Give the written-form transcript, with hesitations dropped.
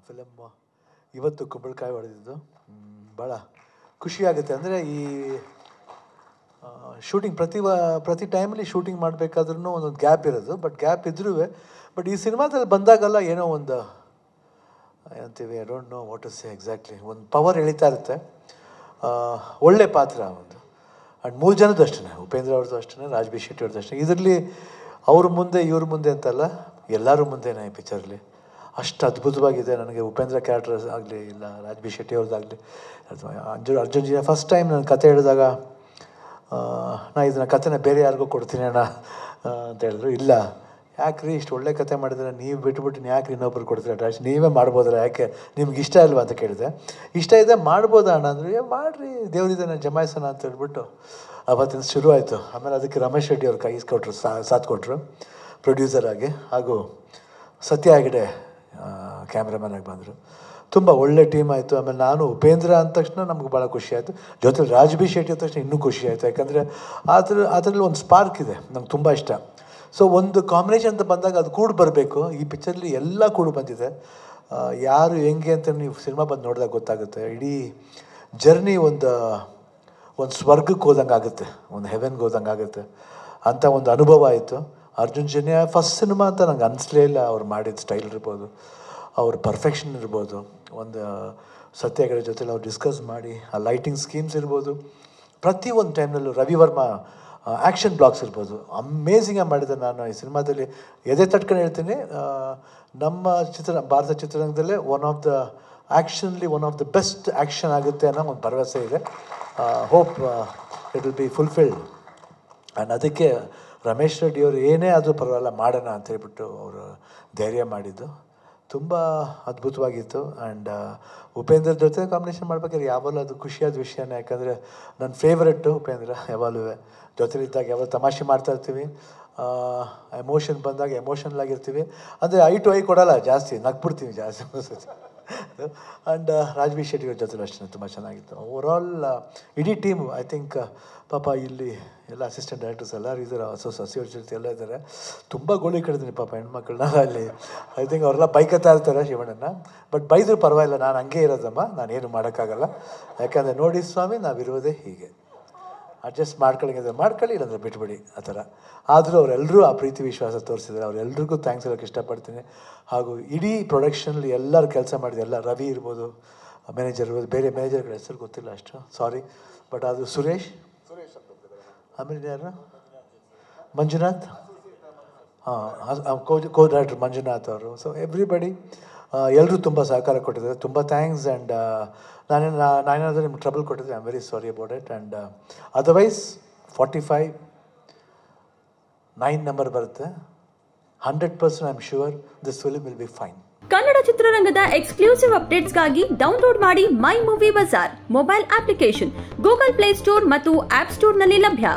Film ಇವತ್ತು ಕುಂಬಳಕಾಯಿ ಹೊಡೆದಿದ್ದು ಭಾಳ ಖುಷಿಯಾಗುತ್ತೆ. ಅಂದರೆ ಈ ಶೂಟಿಂಗ್ ಪ್ರತಿ ಟೈಮಲ್ಲಿ ಶೂಟಿಂಗ್ ಮಾಡಬೇಕಾದ್ರೂ ಒಂದೊಂದು ಗ್ಯಾಪ್ ಇರೋದು, ಬಟ್ ಗ್ಯಾಪ್ ಇದ್ರೂ ಬಟ್ ಈ ಸಿನಿಮಾದಲ್ಲಿ ಬಂದಾಗಲ್ಲ ಏನೋ ಒಂದು ಏನಂತೀವಿ, I don't know what to say exactly, ಒಂದು ಪವರ್ ಎಳಿತಾ ಇರುತ್ತೆ. ಒಳ್ಳೆ ಪಾತ್ರ ಒಂದು. ಆ್ಯಂಡ್ 3 ಜನದ್ದು ಅಷ್ಟೇ, ಉಪೇಂದ್ರ ಅವ್ರದ್ದು ಅಷ್ಟೇ, ರಾಜ್ಬಿ ಶೆಟ್ಟಿ ಅವ್ರದ್ದು ಅಷ್ಟೇ. ಇದರಲ್ಲಿ ಅವ್ರ ಮುಂದೆ ಇವ್ರ ಮುಂದೆ ಅಂತಲ್ಲ, ಎಲ್ಲರೂ ಮುಂದೆನೇ ಈ ಪಿಕ್ಚರಲ್ಲಿ. ಅಷ್ಟು ಅದ್ಭುತವಾಗಿದೆ. ನನಗೆ ಉಪೇಂದ್ರ ಕ್ಯಾರೆಕ್ಟರ್ಸ್ ಆಗಲಿ, ಇಲ್ಲ ರಾಜ್ಬಿ ಶೆಟ್ಟಿ ಅವ್ರದ್ದಾಗಲಿ, ಅರ್ಜುನ್ ಜಿ ಫಸ್ಟ್ ಟೈಮ್ ನಾನು ಕತೆ ಹೇಳಿದಾಗ ನಾ ಇದನ್ನ ಕತೆನ ಬೇರೆ ಯಾರಿಗೂ ಕೊಡ್ತೀನಿ ಅಣ್ಣ ಅಂತ ಹೇಳಿದ್ರು. ಇಲ್ಲ, ಯಾಕ್ರಿ ಇಷ್ಟು ಒಳ್ಳೆ ಕತೆ ಮಾಡಿದ್ರೆ ನೀವು ಬಿಟ್ಬಿಟ್ಟು ಯಾಕೆ ಇನ್ನೊಬ್ರು ಕೊಡ್ತೀರ, ನೀವೇ ಮಾಡ್ಬೋದಲ್ಲ, ಯಾಕೆ ನಿಮ್ಗೆ ಇಷ್ಟ ಇಲ್ವಾ ಅಂತ ಕೇಳಿದೆ. ಇಷ್ಟ ಇದೆ ಮಾಡ್ಬೋದಾ ಅಣ್ಣ ಅಂದರು. ಮಾಡಿರಿ, ದೇವರಿದ್ದಾನೆ ಜಮಾಯಿಸೋಣ ಅಂತ ಹೇಳ್ಬಿಟ್ಟು ಅವತ್ತಿನ ಶುರು ಆಯಿತು. ಆಮೇಲೆ ಅದಕ್ಕೆ ರಮೇಶ್ ರೆಡ್ಡಿ ಅವ್ರು ಕೈ ಕೊಟ್ಟರು, ಸಾಥ್ ಕೊಟ್ಟರು ಪ್ರೊಡ್ಯೂಸರ್ ಆಗಿ. ಹಾಗೂ ಸತ್ಯ ಹೆಗಡೆ ಕ್ಯಾಮ್ರಾಮನ್ ಆಗಿ ಬಂದರು. ತುಂಬ ಒಳ್ಳೆ ಟೀಮ್ ಆಯಿತು. ಆಮೇಲೆ ನಾನು ಉಪೇಂದ್ರ ಅಂದ ತಕ್ಷಣ ನಮ್ಗೆ ಭಾಳ ಖುಷಿ ಆಯಿತು. ಜೊತೆಲಿ ರಾಜ್ಬಿ ಶೆಟ್ಟಿ ಅಂದ ತಕ್ಷಣ ಇನ್ನೂ ಖುಷಿ ಆಯಿತು. ಯಾಕಂದರೆ ಅದರಲ್ಲಿ ಒಂದು ಸ್ಪಾರ್ಕ್ ಇದೆ, ನಂಗೆ ತುಂಬ ಇಷ್ಟ. ಸೊ ಒಂದು ಕಾಂಬಿನೇಷನ್ ಅಂತ ಬಂದಾಗ ಅದು ಕೂಡು ಬರಬೇಕು. ಈ ಪಿಕ್ಚರ್ಲಿ ಎಲ್ಲ ಕೂಡು ಬಂದಿದೆ. ಯಾರು ಹೆಂಗೆ ಅಂತ ನೀವು ಸಿನಿಮಾ ಬಂದು ನೋಡಿದಾಗ ಗೊತ್ತಾಗುತ್ತೆ. ಇಡೀ ಜರ್ನಿ ಒಂದು ಸ್ವರ್ಗಕ್ಕೆ ಹೋದಂಗೆ ಆಗುತ್ತೆ, ಒಂದು ಹೆವೆನ್ಗೆ ಹೋದಂಗೆ ಆಗುತ್ತೆ ಅಂಥ ಒಂದು ಅನುಭವ ಆಯಿತು. ಅರ್ಜುನ್ ಜನ್ಯ ಫಸ್ಟ್ ಸಿನಿಮಾ ಅಂತ ನಂಗೆ ಅನಿಸ್ಲೇ ಇಲ್ಲ. ಅವ್ರು ಮಾಡಿದ ಸ್ಟೈಲ್ ಇರ್ಬೋದು, ಅವ್ರ ಪರ್ಫೆಕ್ಷನ್ ಇರ್ಬೋದು, ಒಂದು ಸತ್ಯ ಹೆಗಡೆ ಜೊತೆಲಿ ಅವ್ರು ಡಿಸ್ಕಸ್ ಮಾಡಿ ಆ ಲೈಟಿಂಗ್ ಸ್ಕೀಮ್ಸ್ ಇರ್ಬೋದು, ಪ್ರತಿಯೊಂದು ಟೈಮ್ನಲ್ಲೂ ರವಿ ವರ್ಮಾ ಆ್ಯಕ್ಷನ್ ಬ್ಲಾಕ್ಸ್ ಇರ್ಬೋದು, ಅಮೇಝಿಂಗಾಗಿ ಮಾಡಿದೆ. ನಾನು ಈ ಸಿನಿಮಾದಲ್ಲಿ ಎದೆ ತಟ್ಕೊಂಡು ಹೇಳ್ತೀನಿ, ನಮ್ಮ ಭಾರತ ಚಿತ್ರರಂಗದಲ್ಲೇ one of the best action ಆಗುತ್ತೆ ಅನ್ನೋ ಒಂದು ಭರವಸೆ ಇದೆ. Hope it will be fulfilled. And ಅದಕ್ಕೆ ರಮೇಶ್ ರೆಡ್ಡಿ ಅವರು ಏನೇ ಆದರೂ ಪರವಾಗಿಲ್ಲ ಮಾಡೋಣ ಅಂತ ಹೇಳ್ಬಿಟ್ಟು ಅವರು ಧೈರ್ಯ ಮಾಡಿದ್ದು ತುಂಬ ಅದ್ಭುತವಾಗಿತ್ತು. ಆ್ಯಂಡ್ ಉಪೇಂದ್ರ ಜೊತೆ ಕಾಂಬಿನೇಷನ್ ಮಾಡ್ಬೇಕಾದ್ರೆ ಯಾವಾಗಲೂ ಅದು ಖುಷಿಯಾದ ವಿಷಯನೇ. ಯಾಕಂದರೆ ನನ್ನ ಫೇವ್ರೆಟ್ಟು ಉಪೇಂದ್ರ. ಯಾವಾಗಲೂ ಜೊತೆಲಿದ್ದಾಗ ಯಾವಾಗ ತಮಾಷೆ ಮಾಡ್ತಾಯಿರ್ತೀವಿ, ಎಮೋಷನ್ ಬಂದಾಗ ಎಮೋಷನಲ್ ಆಗಿರ್ತೀವಿ. ಅಂದರೆ ಐ ಟು ಐ ಕೊಡೋಲ್ಲ, ಜಾಸ್ತಿ ನಗ್ಬಿಡ್ತೀವಿ ಜಾಸ್ತಿ. ಆ್ಯಂಡ್ ರಾಜ್ಬಿ ಶೆಟ್ಟಿ ಅವ್ರ ಜೊತೆ ಅಷ್ಟೇ ತುಂಬ ಚೆನ್ನಾಗಿತ್ತು. ಓವರಾಲ್ ಇಡೀ ಟೀಮು ಐ ಥಿಂಕ್ ಪಾಪ ಇಲ್ಲಿ ಎಲ್ಲ ಅಸಿಸ್ಟೆಂಟ್ ಡೈರೆಕ್ಟರ್ಸ್ ಎಲ್ಲರೂ ಇದ್ದಾರೆ, ಸಸಿಯವ್ರ ಜೊತೆ ಎಲ್ಲ ಇದ್ದಾರೆ. ತುಂಬ ಗೋಳಿ ಕಡಿದೀನಿ ಪಾಪ ಹೆಣ್ಮಕ್ಳನ್ನ ಅಲ್ಲಿ. ಐ ಥಿಂಕ್ ಅವರೆಲ್ಲ ಬೈಕತ್ತಾ ಇರ್ತಾರೆ ಶಿವಣ್ಣನ. ಬಟ್ ಬೈದರೂ ಪರವಾಗಿಲ್ಲ, ನಾನು ಹಂಗೆ ಇರೋದಮ್ಮ, ನಾನೇನು ಮಾಡೋಕ್ಕಾಗಲ್ಲ. ಯಾಕಂದರೆ ನೋಡಿ ಸ್ವಾಮಿ, ನಾವಿರುವುದೇ ಹೀಗೆ, ಅಡ್ಜಸ್ಟ್ ಮಾಡ್ಕೊಳ್ಳಿ ಇಲ್ಲಾಂದರೆ ಬಿಟ್ಬಿಡಿ ಆ ಥರ. ಆದರೂ ಅವರೆಲ್ಲರೂ ಆ ಪ್ರೀತಿ ವಿಶ್ವಾಸ ತೋರಿಸಿದ್ದಾರೆ. ಅವರೆಲ್ಲರಿಗೂ ಥ್ಯಾಂಕ್ಸ್ ಹೇಳೋಕ್ಕೆ ಇಷ್ಟಪಡ್ತೀನಿ. ಹಾಗೂ ಇಡೀ ಪ್ರೊಡಕ್ಷನಲ್ಲಿ ಎಲ್ಲರೂ ಕೆಲಸ ಮಾಡಿದೆ. ಎಲ್ಲ ರವಿ ಇರ್ಬೋದು, ಮ್ಯಾನೇಜರ್ ಇರ್ಬೋದು, ಬೇರೆ ಮ್ಯಾನೇಜರ್ಗಳ ಹೆಸರು ಗೊತ್ತಿಲ್ಲ ಅಷ್ಟು, ಸಾರಿ. ಬಟ್ ಅದು ಸುರೇಶ್, ಆಮೇಲೆ ಯಾರು, ಮಂಜುನಾಥ್, ಕೋ ಡೈರೆಕ್ಟರ್ ಮಂಜುನಾಥ್ ಅವರು. ಸೊ ಎವ್ರಿಬಡಿ ಎಲ್ಲರೂ ತುಂಬ ಸಹಕಾರ ಕೊಟ್ಟಿದ್ದಾರೆ. ತುಂಬ ಥ್ಯಾಂಕ್ಸ್. ಆ್ಯಂಡ್ ನಾನೇನಾದರೂ ನಿಮ್ಗೆ ಟ್ರಬಲ್ ಕೊಟ್ಟಿದ್ದೆ, I am very sorry about it. And otherwise 45 9 number ಬರುತ್ತೆ. 100% I am sure this film will be fine. Kannada ಚಿತ್ರರಂಗದ ಎಕ್ಸ್ಕ್ಲೂಸಿವ್ ಅಪ್ಡೇಟ್ಸ್ಗಾಗಿ ಡೌನ್ಲೋಡ್ ಮಾಡಿ my movie bazaar mobile application. Google play store ಮತ್ತು ಆಪ್ ಸ್ಟೋರ್ನಲ್ಲಿ ಲಭ್ಯ.